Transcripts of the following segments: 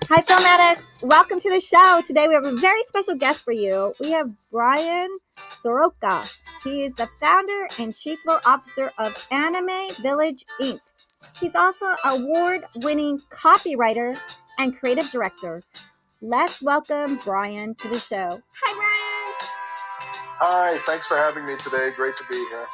Hi, film addicts. Welcome to the show. Today we have a very special guest for you. We have Bryan Soroka. He is the founder and chief officer of Anime Village Inc. He's also an award-winning copywriter and creative director. Let's welcome Bryan to the show. Hi, Hi, thanks for having me today. Great to be here.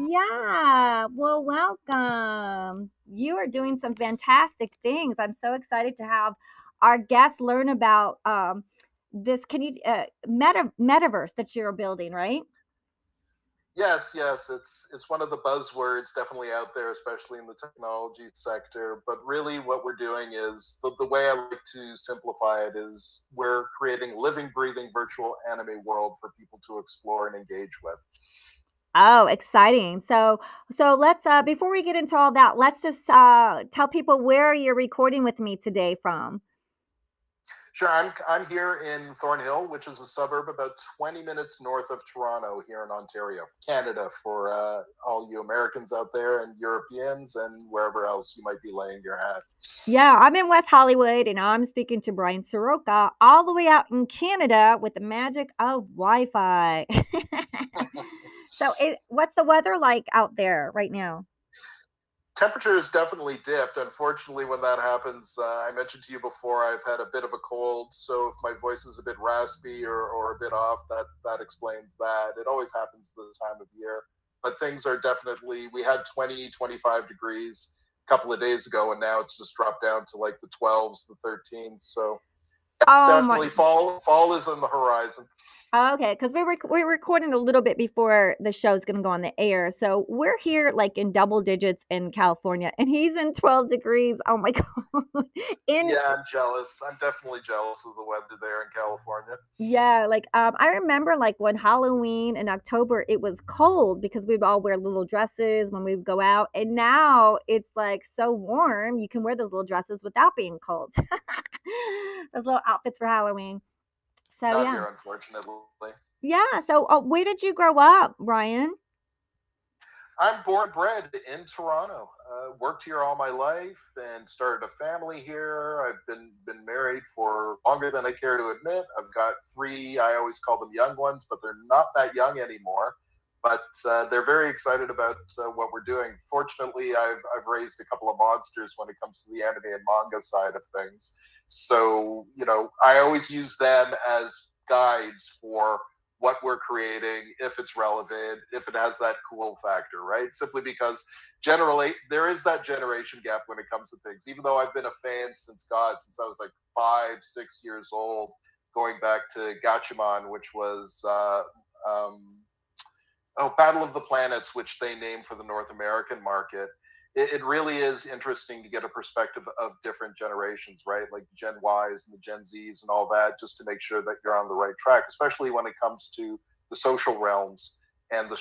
Yeah, well, welcome. You are doing some fantastic things. I'm so excited to have our guests learn about this. Can you metaverse that you're building, right? Yes, it's one of the buzzwords definitely out there, especially in the technology sector. But really, what we're doing is the way I like to simplify it is we're creating living, breathing virtual anime world for people to explore and engage with. Oh, exciting. So let's before we get into all that, let's just tell people where you're recording with me today from. Sure, I'm here in Thornhill, which is a suburb about 20 minutes north of Toronto, here in Ontario, Canada, for all you Americans out there and Europeans and wherever else you might be laying your hat. Yeah, I'm in West Hollywood and I'm speaking to Bryan Soroka all the way out in Canada with the magic of Wi-Fi. What's the weather like out there right now? Temperature has definitely dipped. Unfortunately, when that happens, I mentioned to you before, I've had a bit of a cold. So if my voice is a bit raspy or a bit off, that explains that. It always happens this time of year. But things are definitely, we had 20, 25 degrees a couple of days ago, and now it's just dropped down to like the 12s, the 13s. So Oh my. definitely fall is on the horizon. Okay, because we're recording a little bit before the show's gonna go on the air. So we're here like in double digits in California, and he's in 12 degrees. Oh my god! In Yeah, I'm jealous. I'm definitely jealous of the weather there in California. Yeah, like, I remember, like, when Halloween in October, it was cold because we'd all wear little dresses when we would go out, and now it's, like, so warm, you can wear those little dresses without being cold. Those little outfits for Halloween. So, Not yeah. here, unfortunately. Yeah, so, where did you grow up, Bryan? I'm born and bred in Toronto. Worked here all my life and started a family here. I've been married for longer than I care to admit. I've got three. I always call them young ones, but they're not that young anymore. But they're very excited about what we're doing. Fortunately, I've raised a couple of monsters when it comes to the anime and manga side of things. So I always use them as guides for what we're creating, if it's relevant, if it has that cool factor, right? Simply because generally there is that generation gap when it comes to things. Even though I've been a fan since I was like 5, 6 years old, going back to Gatchaman, which was Battle of the Planets, which they named for the North American market. It really is interesting to get a perspective of different generations, right? Like the Gen Ys and the Gen Zs and all that, just to make sure that you're on the right track, especially when it comes to the social realms and the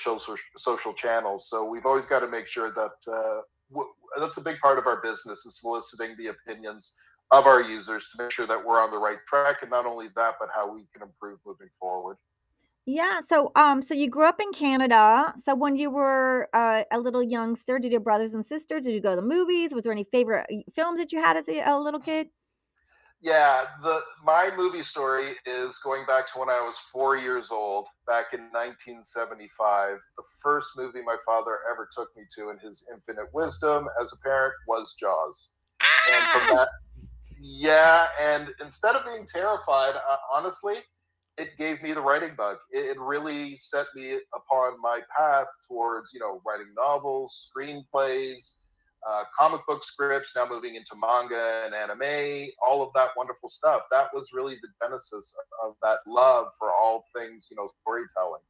social channels. So we've always got to make sure that that's a big part of our business, is soliciting the opinions of our users to make sure that we're on the right track, and not only that, but how we can improve moving forward. Yeah, so you grew up in Canada. So when you were, a little youngster, did your brothers and sisters did you go to the movies? Was there any favorite, films that you had as a little kid? Yeah, the my movie story is going back to when I was 4 years old, back in 1975. The first movie my father ever took me to, in his infinite wisdom as a parent, was Jaws. And from Ah! that, yeah, and instead of being terrified, honestly, it gave me the writing bug. It really set me upon my path towards, writing novels, screenplays, comic book scripts, now moving into manga and anime, all of that wonderful stuff. That was really the genesis of that love for all things, storytelling.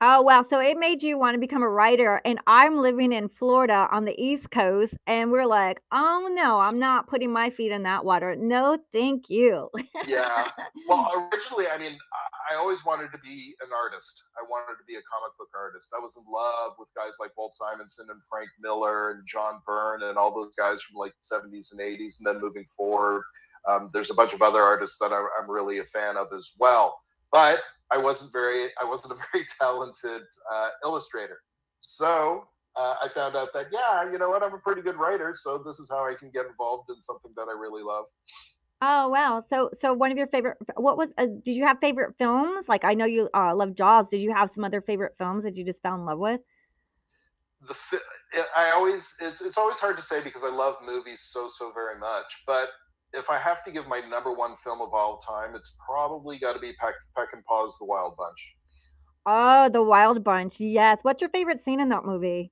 Oh, wow. So it made you wanna become a writer, and I'm living in Florida on the East Coast, and we're like, "Oh, no, I'm not putting my feet in that water. No, thank you." Yeah. Well, originally, I mean, I always wanted to be an artist. I wanted to be a comic book artist. I was in love with guys like Walt Simonson and Frank Miller and John Byrne and all those guys from like the 70s and 80s. And then moving forward, there's a bunch of other artists that I'm really a fan of as well. But I wasn't a very talented illustrator. So I found out that, yeah, you know what, I'm a pretty good writer. So this is how I can get involved in something that I really love. Oh wow. So one of your favorite what was did you have favorite films? Like I know you love Jaws. Did you have some other favorite films that you just fell in love with? The I always it's always hard to say because I love movies so very much. But if I have to give my number one film of all time, it's probably got to be Peck and Paw's The Wild Bunch. Oh, The Wild Bunch. Yes. What's your favorite scene in that movie?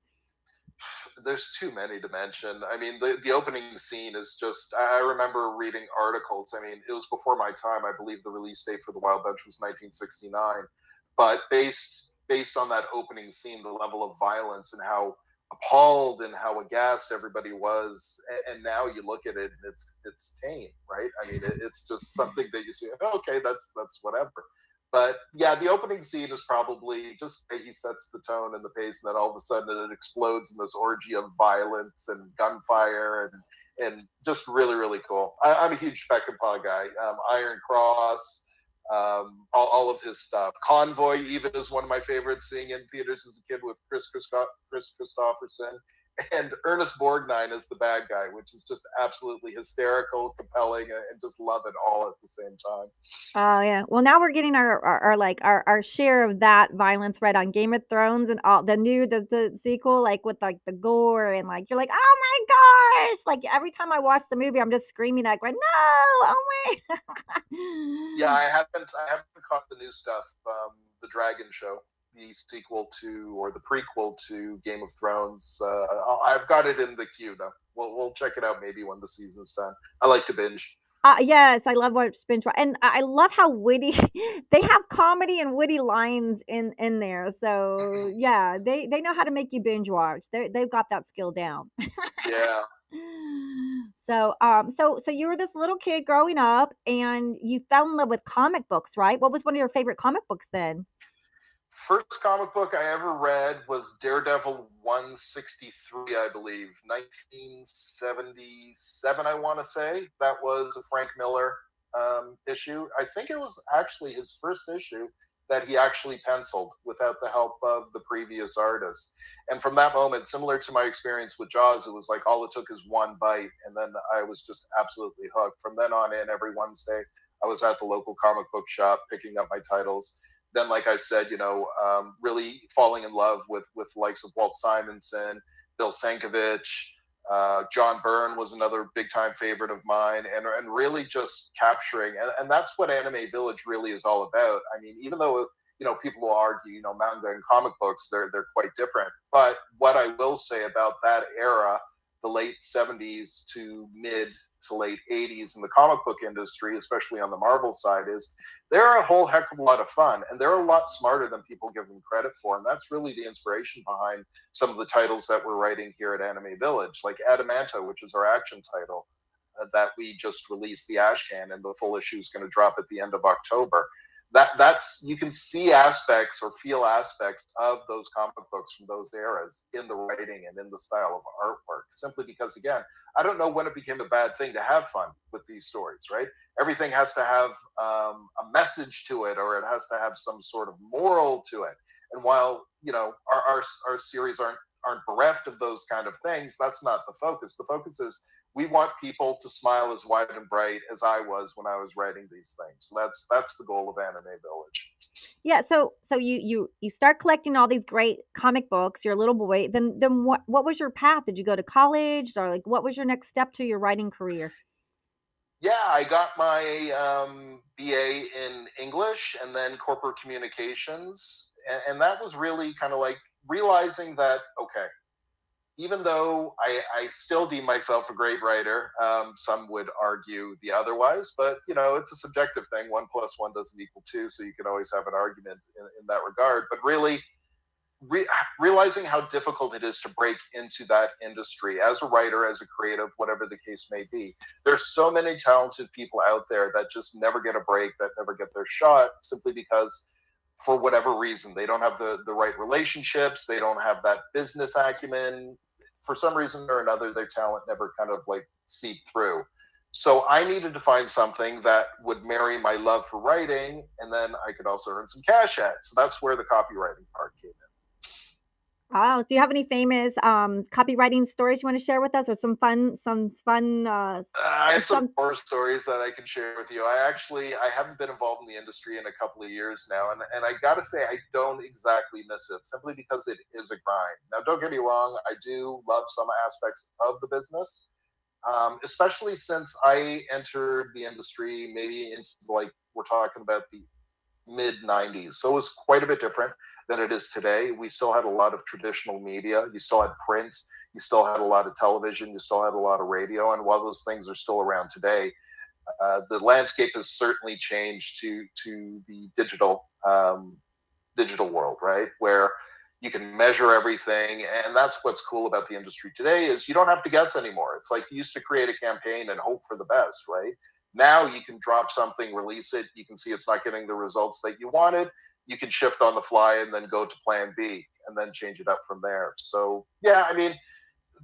There's too many to mention. I mean, the opening scene is just. I remember reading articles. I mean, it was before my time. I believe the release date for The Wild Bunch was 1969, but based on that opening scene, the level of violence and how appalled and how aghast everybody was, and now you look at it and it's tame, right? I mean, it's just something that you see. Oh, okay, that's whatever. But yeah, the opening scene is probably just he sets the tone and the pace, and then all of a sudden it explodes in this orgy of violence and gunfire and just really cool. I'm a huge Peckinpah guy. Iron Cross, all of his stuff. Convoy even is one of my favorites. Seeing in theaters as a kid with Chris Christopherson and Ernest Borgnine as the bad guy, which is just absolutely hysterical, compelling, and just love it all at the same time. Oh yeah. Well, now we're getting our like our share of that violence right on Game of Thrones and all the sequel like with like the gore and like you're like, "Oh my gosh." Like every time I watch the movie, I'm just screaming like, "No! Oh Yeah, my." I haven't caught the new stuff. The Dragon Show, the sequel to or the prequel to Game of Thrones. I've got it in the queue though. We'll check it out maybe when the season's done. I like to binge. Yes, I love what binge wa and I love how witty they have comedy and witty lines in there. So, yeah, they know how to make you binge watch. They've got that skill down. Yeah. So you were this little kid growing up and you fell in love with comic books, right? What was one of your favorite comic books then? First comic book I ever read was Daredevil 163, I believe, 1977. I want to say that was a Frank Miller issue. I think it was actually his first issue that he actually penciled without the help of the previous artist. And from that moment, similar to my experience with Jaws, it was like all it took is one bite, and then I was just absolutely hooked. From then on in, every Wednesday, I was at the local comic book shop picking up my titles. Then, like I said, really falling in love with the likes of Walt Simonson, Bill Sienkiewicz, John Byrne was another big time favorite of mine, and really just capturing, and that's what Anime Village really is all about. I mean, even though people will argue, manga and comic books they're quite different, but what I will say about that era, the late 70s to mid to late 80s in the comic book industry, especially on the Marvel side, is they're a whole heck of a lot of fun, and they're a lot smarter than people give them credit for. And that's really the inspiration behind some of the titles that we're writing here at Anime Village, like Adamanta, which is our action title that we just released the Ashcan, and the full issue is going to drop at the end of October. That's you can see aspects or feel aspects of those comic books from those eras in the writing and in the style of artwork, simply because, again, I don't know when it became a bad thing to have fun with these stories, right? Everything has to have a message to it, or it has to have some sort of moral to it. And while our series aren't bereft of those kind of things, that's not the focus. The focus is we want people to smile as wide and bright as I was when I was writing these things. So that's the goal of Anime Village. Yeah, so you start collecting all these great comic books, you're a little boy. Then what was your path? Did you go to college or like what was your next step to your writing career? Yeah, I got my BA in English and then corporate communications, and that was really kind of like realizing that okay, even though I still deem myself a great writer, some would argue the otherwise, but it's a subjective thing. 1 + 1 doesn't equal 2, so you can always have an argument in that regard. But really, realizing how difficult it is to break into that industry as a writer, as a creative, whatever the case may be. There's so many talented people out there that just never get a break, that never get their shot, simply because for whatever reason they don't have the right relationships, they don't have that business acumen. For some reason or another, their talent never kind of like seeped through. So I needed to find something that would marry my love for writing, and then I could also earn some cash at. So that's where the copywriting part came in. Oh, do you have any famous copywriting stories you want to share with us, or some fun, I have some some? horror stories that I can share with you. I haven't been involved in the industry in a couple of years now, and I gotta say I don't exactly miss it simply because it is a grind. Now, don't get me wrong, I do love some aspects of the business, especially since I entered the industry maybe into, like, we're talking about the mid 90s. So it was quite a bit different than it is today. We still had a lot of traditional media. You still had print. You still had a lot of television. You still had a lot of radio. And while those things are still around today, the landscape has certainly changed to the digital world, right? Where you can measure everything, and that's what's cool about the industry today is you don't have to guess anymore. It's like you used to create a campaign and hope for the best, right? Now you can drop something, release it, you can see it's not getting the results that you wanted, you can shift on the fly and then go to plan B and then change it up from there. So yeah, I mean,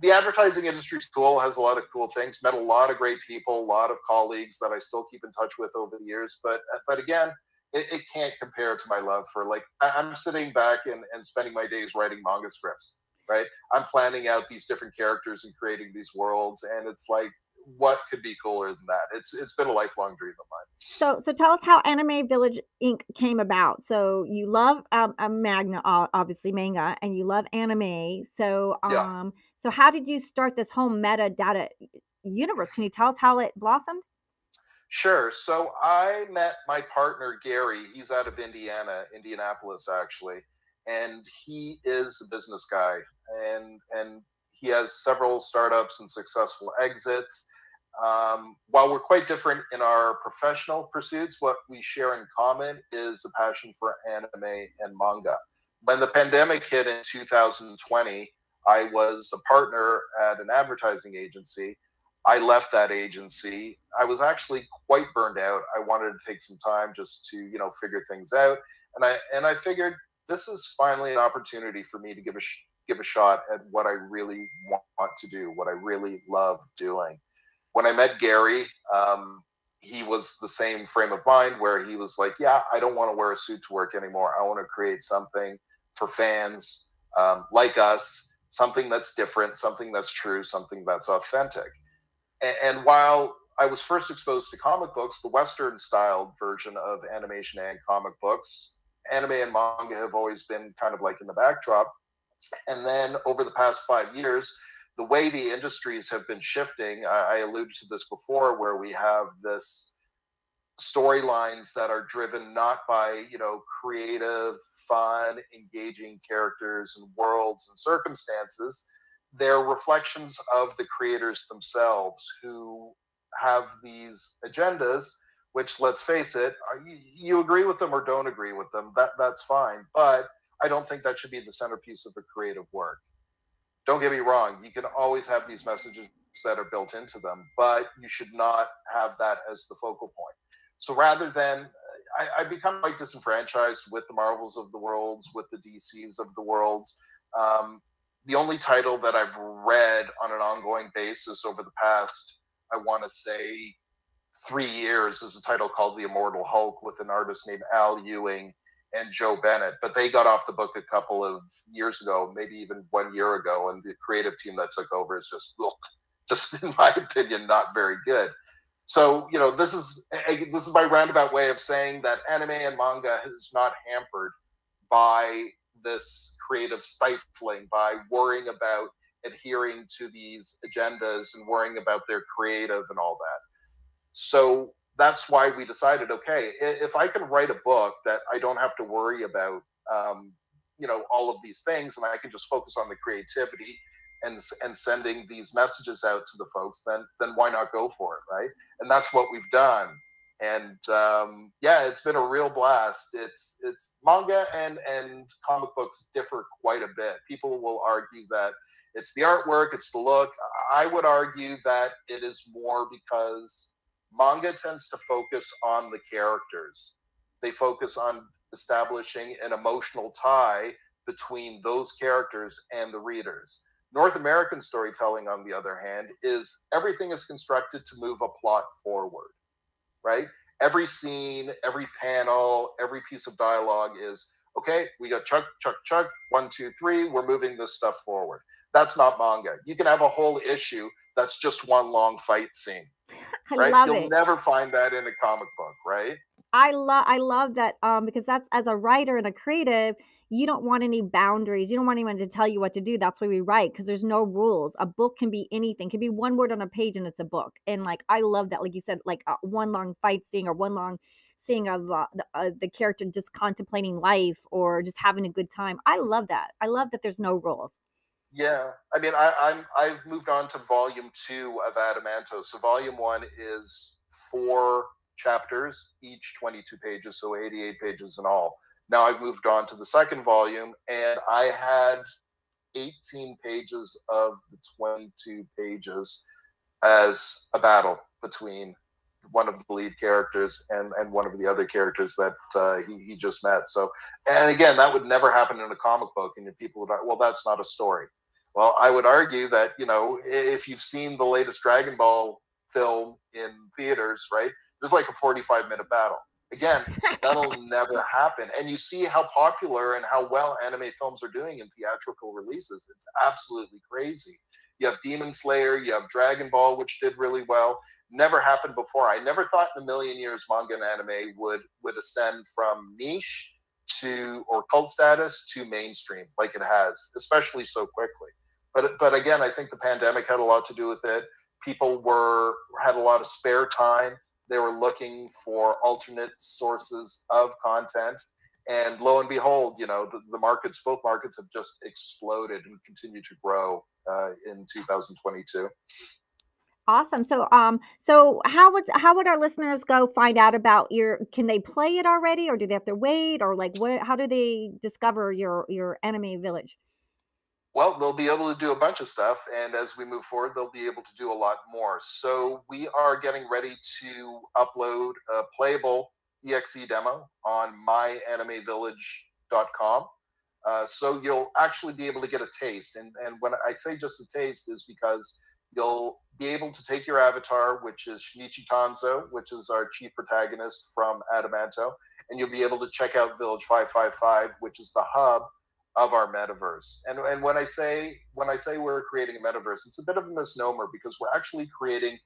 the advertising industry is cool, has a lot of cool things, met a lot of great people, a lot of colleagues that I still keep in touch with over the years. But again, it can't compare to my love for, like, I'm sitting back and spending my days writing manga scripts, right? I'm planning out these different characters and creating these worlds, and it's like, what could be cooler than that? It's been a lifelong dream of mine. So tell us how Anime Village Inc. came about. So you love a obviously manga, and you love anime. Yeah. So how did you start this whole meta data universe? Can you tell us how it blossomed? Sure. So I met my partner Gary. He's out of Indiana, Indianapolis actually, and he is a business guy, and he has several startups and successful exits. While we're quite different in our professional pursuits, what we share in common is a passion for anime and manga. When the pandemic hit in 2020, I was a partner at an advertising agency. I left that agency. I was actually quite burned out. I wanted to take some time just to, figure things out. And I figured this is finally an opportunity for me to give a shot at what I really want to do, what I really love doing. When I met Gary, he was the same frame of mind where he was like, yeah, I don't want to wear a suit to work anymore. I want to create something for fans like us, something that's different, something that's true, something that's authentic. And while I was first exposed to comic books, the Western styled version of animation and comic books, anime and manga have always been kind of like in the backdrop. And then over the past 5 years, the way the industries have been shifting, I alluded to this before, where we have this storylines that are driven not by, creative, fun, engaging characters and worlds and circumstances. They're reflections of the creators themselves who have these agendas, which, let's face it, you agree with them or don't agree with them, that's fine, but I don't think that should be the centerpiece of a creative work. Don't get me wrong, you can always have these messages that are built into them, but you should not have that as the focal point. So rather than, I become quite disenfranchised with the Marvels of the worlds, with the DCs of the worlds. The only title that I've read on an ongoing basis over the past, I want to say, 3 years is a title called The Immortal Hulk with an artist named Al Ewing and Joe Bennett. But they got off the book a couple of years ago, maybe even 1 year ago, and the creative team that took over is just in my opinion, not very good. So, this is my roundabout way of saying that anime and manga is not hampered by this creative stifling, by worrying about adhering to these agendas and worrying about their creative and all that. So that's why we decided, okay, if I can write a book that I don't have to worry about, all of these things, and I can just focus on the creativity and sending these messages out to the folks, then why not go for it, right? And that's what we've done. And yeah, it's been a real blast. It's manga and comic books differ quite a bit. People will argue that it's the artwork, it's the look. I would argue that it is more because manga tends to focus on the characters. They focus on establishing an emotional tie between those characters and the readers. North American storytelling, on the other hand, is everything is constructed to move a plot forward, right? Every scene, every panel, every piece of dialogue is, Okay, we got chug, chug, chug, 1, 2, 3, we're moving this stuff forward. That's not manga. You can have a whole issue that's just one long fight scene, I right? love You'll it. never find that in a comic book, right? I love that, because that's as a writer and a creative, you don't want any boundaries. You don't want anyone to tell you what to do. That's why we write, because there's no rules. A book can be anything. Can be one word on a page and it's a book. And like I love that, like you said, like one long fight scene or one long scene of the character just contemplating life or just having a good time. I love that. I love that there's no rules. Yeah, I mean, I've moved on to volume 2 of Adamanto. So volume 1 is 4 chapters, each 22 pages, so 88 pages in all. Now I've moved on to the second volume, and I had 18 pages of the 22 pages as a battle between one of the lead characters and one of the other characters that he just met. So, and again, that would never happen in a comic book, and people would, well, that's not a story. Well, I would argue that, you know, if you've seen the latest Dragon Ball film in theaters, right, there's like a 45-minute battle. Again, that'll never happen. And you see how popular and how well anime films are doing in theatrical releases. It's absolutely crazy. You have Demon Slayer, you have Dragon Ball, which did really well. Never happened before. I never thought in a million years manga and anime would ascend from niche to or cult status to mainstream like it has, especially so quickly. But again, I think the pandemic had a lot to do with it. People had a lot of spare time. They were looking for alternate sources of content, and lo and behold, you know, the markets, both markets, have just exploded and continue to grow in 2022. Awesome. So how would our listeners go find out about your? Can they play it already, or do they have to wait, or like what? How do they discover your anime village? Well, they'll be able to do a bunch of stuff, and as we move forward, they'll be able to do a lot more. So we are getting ready to upload a playable EXE demo on myAnimeVillage.com. So you'll actually be able to get a taste. And when I say just a taste is because you'll be able to take your avatar, which is Shinichi Tanzo, which is our chief protagonist from Adamanto, and you'll be able to check out Village 555, which is the hub of our metaverse. And when I say we're creating a metaverse, it's a bit of a misnomer because we're actually creating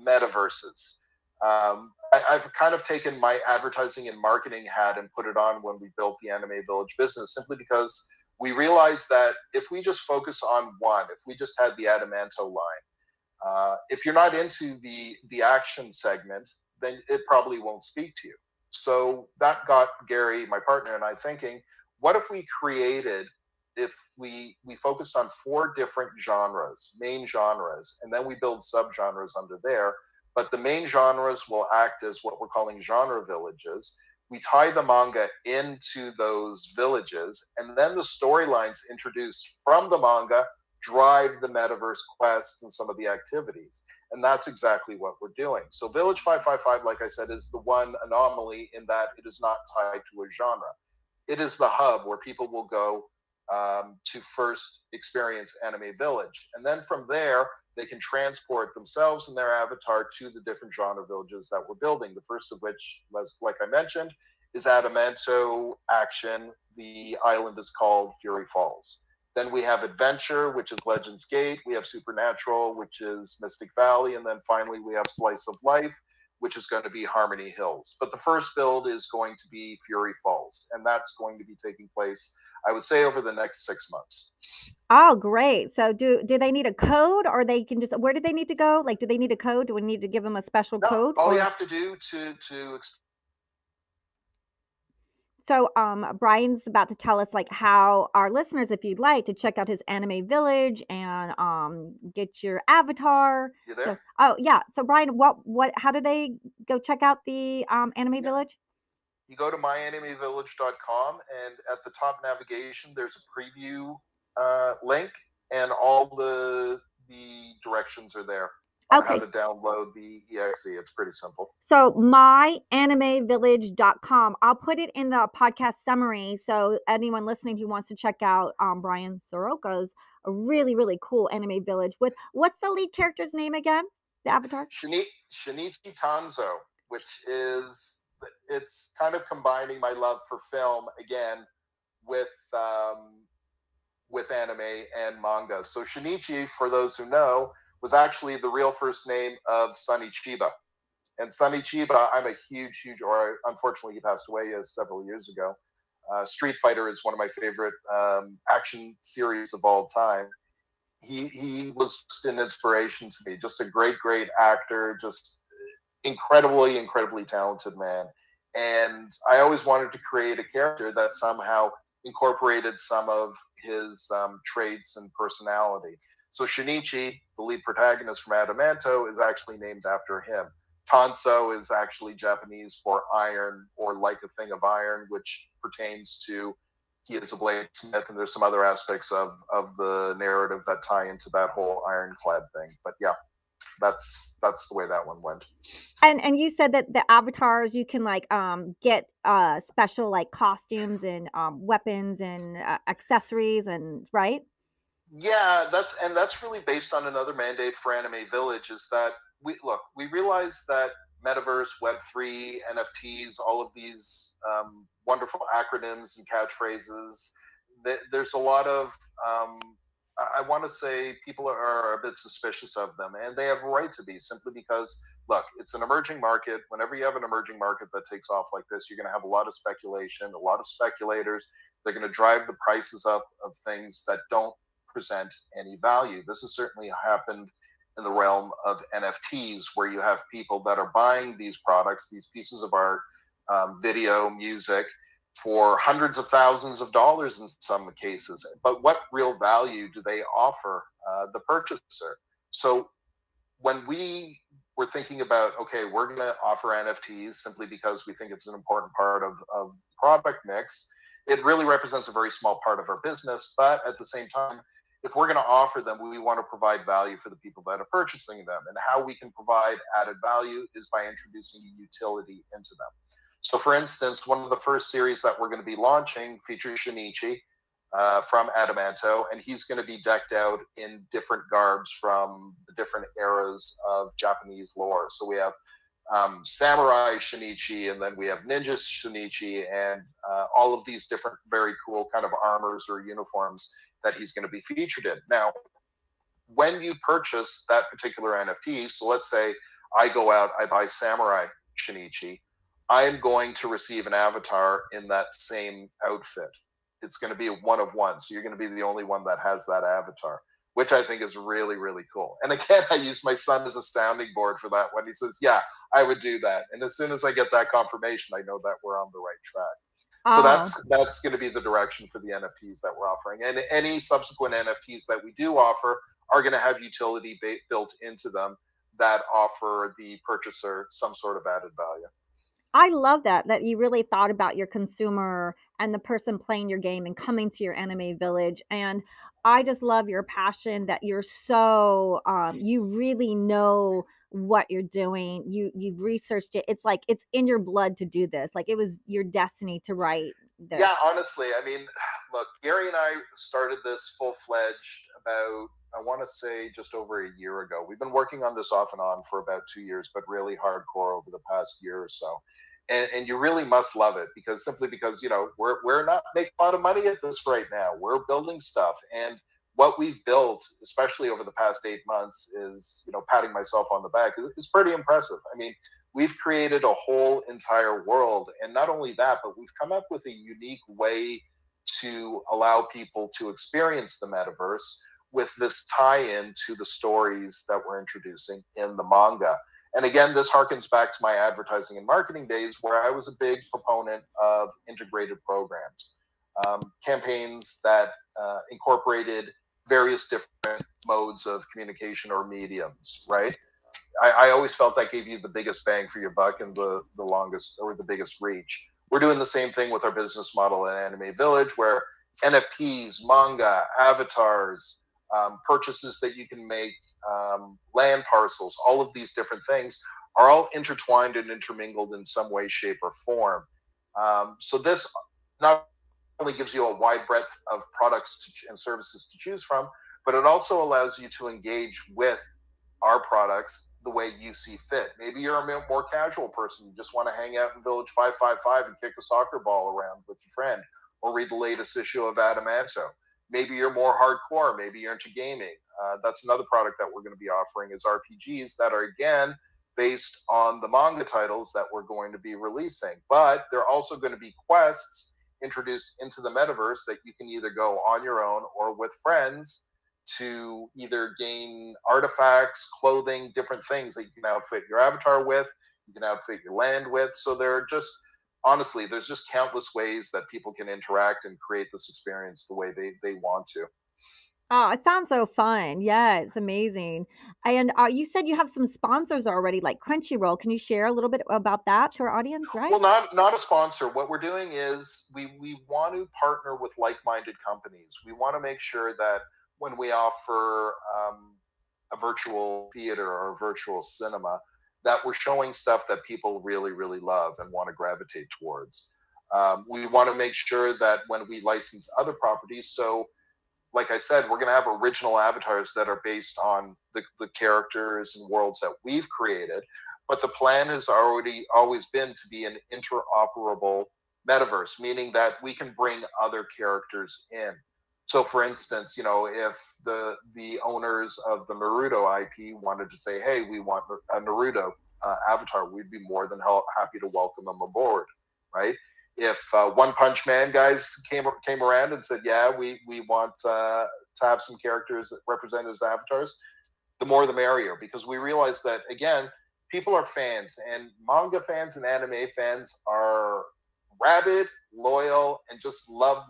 metaverses. I've kind of taken my advertising and marketing hat and put it on when we built the Anime Village business, simply because we realized that if we just focus on one, if we just had the Adamanto line, if you're not into the action segment, then it probably won't speak to you. So that got Gary, my partner, and I thinking, what if we focused on 4 different genres, main genres, and then we build subgenres under there. But the main genres will act as what we're calling genre villages. We tie the manga into those villages, and then the storylines introduced from the manga drive the metaverse quests and some of the activities. And that's exactly what we're doing. So Village 555, like I said, is the one anomaly in that it is not tied to a genre. It is the hub where people will go to first experience Anime Village. And then from there, they can transport themselves and their avatar to the different genre villages that we're building. The first of which, like I mentioned, is Adamanto Action. The island is called Fury Falls. Then we have Adventure, which is Legends Gate. We have Supernatural, which is Mystic Valley. And then finally, we have Slice of Life, which is going to be Harmony Hills. But the first build is going to be Fury Falls. And that's going to be taking place, I would say, over the next 6 months. Oh, great. So do they need a code, or they can just where do they need to go? Like, do they need a code? Do we need to give them a special No, code? all you Or have to do to so Brian's about to tell us like how our listeners, if you'd like to check out his anime village and get your avatar. you So there? oh yeah. So Brian, what how do they go check out the anime Yeah. village? You go to myAnimeVillage.com, and at the top navigation, there's a preview link, and all the directions are there on how Okay. to download the EXE. It's pretty simple. So myAnimeVillage.com. I'll put it in the podcast summary. So anyone listening who wants to check out Bryan Soroka's a really, really cool anime village with what's the lead character's name again? The avatar? Shinichi Tanzo, which is it's kind of combining my love for film again with anime and manga. So Shinichi, for those who know, was actually the real first name of Sonny Chiba. And Sonny Chiba, I'm a huge, or unfortunately he passed away several years ago. Street Fighter is one of my favorite action series of all time. He was just an inspiration to me. Just a great actor, just incredibly talented man. And I always wanted to create a character that somehow incorporated some of his traits and personality. So Shinichi, the lead protagonist from Adamanto, is actually named after him. Tanso is actually Japanese for iron, or like a thing of iron, which pertains to he is a bladesmith, and there's some other aspects of the narrative that tie into that whole ironclad thing. But yeah, that's the way that one went. And you said that the avatars you can like get special like costumes and weapons and accessories and right? Yeah, that's really based on another mandate for Anime Village. Is that we realize that metaverse, Web3, NFTs, all of these wonderful acronyms and catchphrases. There's a lot of I want to say people are a bit suspicious of them, and they have a right to be, simply because look, it's an emerging market. Whenever you have an emerging market that takes off like this, you're going to have a lot of speculation, a lot of speculators. They're going to drive the prices up of things that don't present any value. This has certainly happened in the realm of NFTs, where you have people that are buying these products, these pieces of art, video, music, for hundreds of thousands of dollars in some cases. But what real value do they offer the purchaser? So when we were thinking about, okay, we're going to offer NFTs simply because we think it's an important part of product mix, it really represents a very small part of our business. But at the same time, if we're going to offer them, we want to provide value for the people that are purchasing them. And how we can provide added value is by introducing utility into them. So, for instance, one of the first series that we're going to be launching features Shinichi from Adamanto, and he's going to be decked out in different garbs from the different eras of Japanese lore. So we have samurai Shinichi, and then we have ninja Shinichi, and all of these different very cool kind of armors or uniforms that he's going to be featured in. Now, when you purchase that particular NFT, so let's say I go out, I buy samurai Shinichi, I'm going to receive an avatar in that same outfit. It's going to be a one of one. So you're going to be the only one that has that avatar, which I think is really cool. And again, I use my son as a sounding board for that one. He says, yeah, I would do that. And as soon as I get that confirmation, I know that we're on the right track. So that's going to be the direction for the NFTs that we're offering. And any subsequent NFTs that we do offer are going to have utility built into them that offer the purchaser some sort of added value. I love that you really thought about your consumer and the person playing your game and coming to your anime village. And I just love your passion that you're so you really know what you're doing. You've researched it. It's like it's in your blood to do this. Like it was your destiny to write this. Yeah, honestly, I mean, look, Gary and I started this full-fledged about, I want to say, just over a year ago. We've been working on this off and on for about 2 years, but really hardcore over the past year or so. And you really must love it, because simply because, you know, we're not making a lot of money at this right now. We're building stuff. And what we've built, especially over the past 8 months, is, you know, patting myself on the back, is pretty impressive. I mean, we've created a whole entire world. And not only that, but we've come up with a unique way to allow people to experience the metaverse with this tie-in to the stories that we're introducing in the manga. And again, this harkens back to my advertising and marketing days, where I was a big proponent of integrated programs, campaigns that incorporated various different modes of communication or mediums, right? I always felt that gave you the biggest bang for your buck and the longest or the biggest reach. We're doing the same thing with our business model at Anime Village, where NFTs, manga, avatars, purchases that you can make, land parcels, all of these different things are all intertwined and intermingled in some way, shape, or form. So this not only gives you a wide breadth of products and services to choose from, but it also allows you to engage with our products the way you see fit. Maybe you're a more casual person. You just want to hang out in Village 555 and kick a soccer ball around with your friend. or read the latest issue of Adamanto. Maybe you're more hardcore. Maybe you're into gaming. That's another product that we're going to be offering is RPGs that are, again, based on the manga titles that we're going to be releasing. But they're also going to be quests introduced into the metaverse that you can either go on your own or with friends to either gain artifacts, clothing, different things that you can outfit your avatar with, you can outfit your land with. So there are just, honestly, there's just countless ways that people can interact and create this experience the way they want to. Oh, it sounds so fun. Yeah, it's amazing. And you said you have some sponsors already, like Crunchyroll. Can you share a little bit about that to our audience, right? Well, not a sponsor. What we're doing is we want to partner with like-minded companies. We want to make sure that when we offer a virtual theater or a virtual cinema, that we're showing stuff that people really, really love and want to gravitate towards. We want to make sure that when we license other properties, so like I said, we're going to have original avatars that are based on the characters and worlds that we've created. But the plan has always been to be an interoperable metaverse, meaning that we can bring other characters in. So, for instance, if the owners of the Naruto IP wanted to say, "Hey, we want a Naruto avatar," we'd be more than happy to welcome them aboard, right? If One Punch Man guys came around and said, "Yeah, we want to have some characters represented as avatars," the more the merrier, because we realize that, again, people are fans, and manga fans and anime fans are rabid, loyal, and just love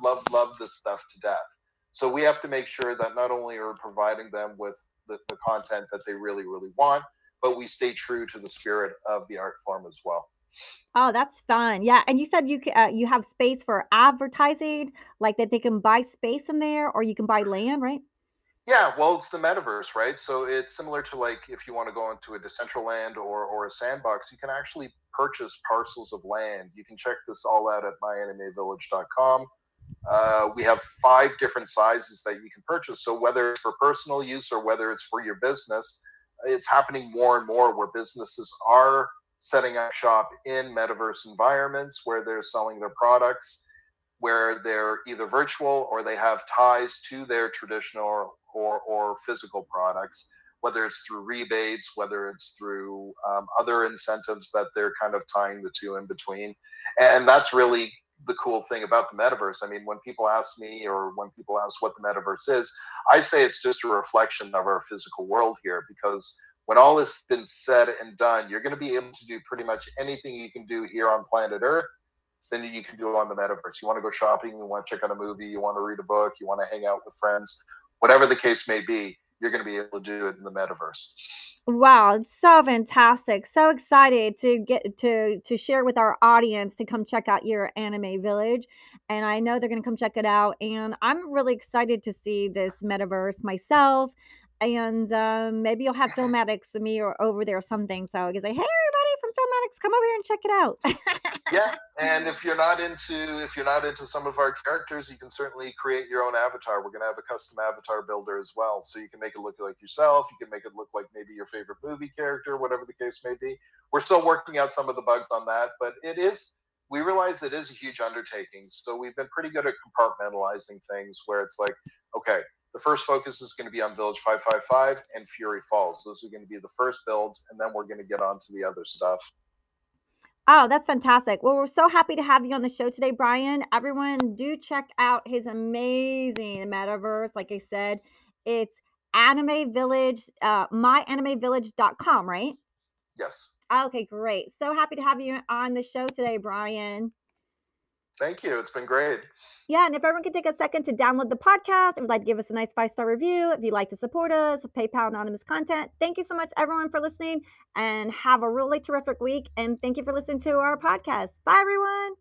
this stuff to death. So we have to make sure that not only are we providing them with the content that they really, really want, but we stay true to the spirit of the art form as well. Oh, that's fun. Yeah, and you said you have space for advertising, like that they can buy space in there, or you can buy land, right? Yeah, well, it's the metaverse, right? So it's similar to, like, if you want to go into a Decentraland or a sandbox, you can actually purchase parcels of land. You can check this all out at myanimeVillage.com. We have 5 different sizes that you can purchase. So whether it's for personal use or whether it's for your business, it's happening more and more where businesses are setting up shop in metaverse environments where they're selling their products, where they're either virtual or they have ties to their traditional or physical products, whether it's through rebates, whether it's through other incentives that they're kind of tying the two in between. And that's really the cool thing about the metaverse. I mean, when people ask me or when people ask what the metaverse is, I say it's just a reflection of our physical world here, because when all has been said and done, you're going to be able to do pretty much anything you can do here on planet Earth, then you can do it on the metaverse. You want to go shopping, you want to check out a movie, you want to read a book, you want to hang out with friends, whatever the case may be, you're going to be able to do it in the metaverse. Wow, it's so fantastic. So excited to get to share with our audience to come check out your anime village. And I know they're going to come check it out. And I'm really excited to see this metaverse myself. And maybe you'll have Filmatics and me or over there or something. So I can say, hey, everybody from Filmatics, come over here and check it out. Yeah, and if you're not into some of our characters, you can certainly create your own avatar. We're going to have a custom avatar builder as well, so you can make it look like yourself. You can make it look like maybe your favorite movie character, whatever the case may be. We're still working out some of the bugs on that, but we realize it is a huge undertaking. So we've been pretty good at compartmentalizing things where it's like, okay, the first focus is going to be on Village 555 and Fury Falls. Those are going to be the first builds, and then we're going to get on to the other stuff. Oh, that's fantastic. Well, we're so happy to have you on the show today, Bryan. Everyone, do check out his amazing metaverse. Like I said, it's Anime Village, myanimevillage.com, right? Yes. Okay, great. So happy to have you on the show today, Bryan. Thank you. It's been great. Yeah, and if everyone could take a second to download the podcast, if you'd like to give us a nice 5-star review, if you'd like to support us, PayPal anonymous content. Thank you so much, everyone, for listening, and have a really terrific week. And thank you for listening to our podcast. Bye, everyone.